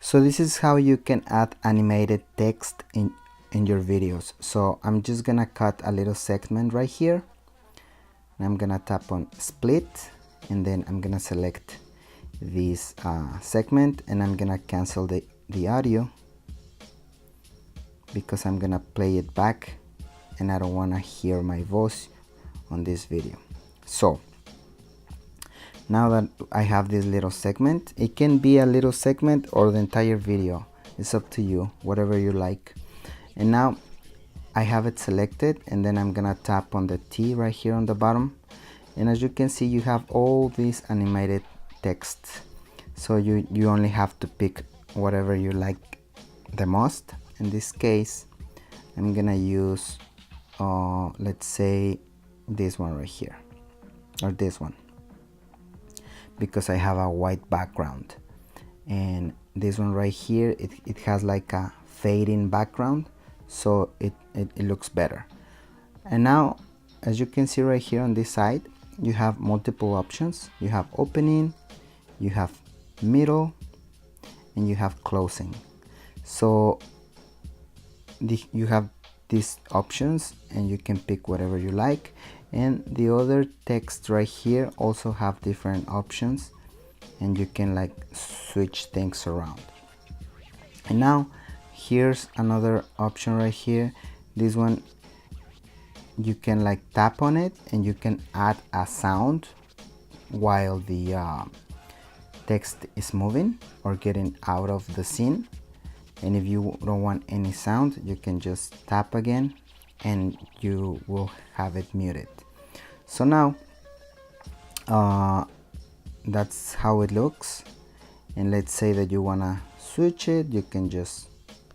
So this is how you can add animated text in your videos. So I'm just gonna cut a little segment right here. And I'm gonna tap on split, and then I'm gonna select this segment, and I'm gonna cancel the audio because I'm gonna play it back and I don't wanna hear my voice on this video. So now that I have this little segment, it can be a little segment or the entire video. It's up to you, whatever you like. And now I have it selected, and then I'm gonna tap on the T right here on the bottom. And as you can see, you have all these animated text. So you only have to pick whatever you like the most. In this case, I'm gonna use, let's say this one right here, or this one, because I have a white background. And this one right here, it has like a fading background, so it looks better. And now, as you can see right here on this side, you have multiple options. You have opening, you have middle, and you have closing. So you have these options and you can pick whatever you like. And the other text right here also have different options, and you can like switch things around. And now here's another option right here. This one, you can like tap on it and you can add a sound while the text is moving or getting out of the scene. And if you don't want any sound, you can just tap again and you will have it muted. So now that's how it looks. And let's say that you wanna switch it, you can just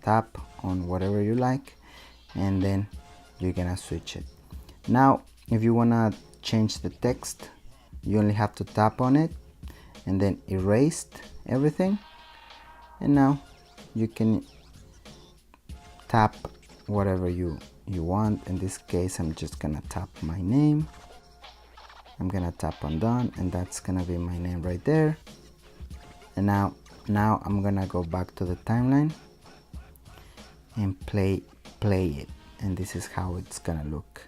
tap on whatever you like, and then you're gonna switch it. Now if you wanna change the text, you only have to tap on it and then erase everything. And now you can tap whatever you want. In this case, I'm just gonna tap my name. I'm gonna tap on done, and that's gonna be my name right there. And now I'm gonna go back to the timeline and play it, and this is how it's gonna look.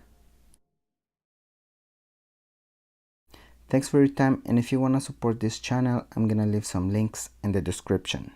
Thanks for your time, and if you wanna support this channel, I'm gonna leave some links in the description.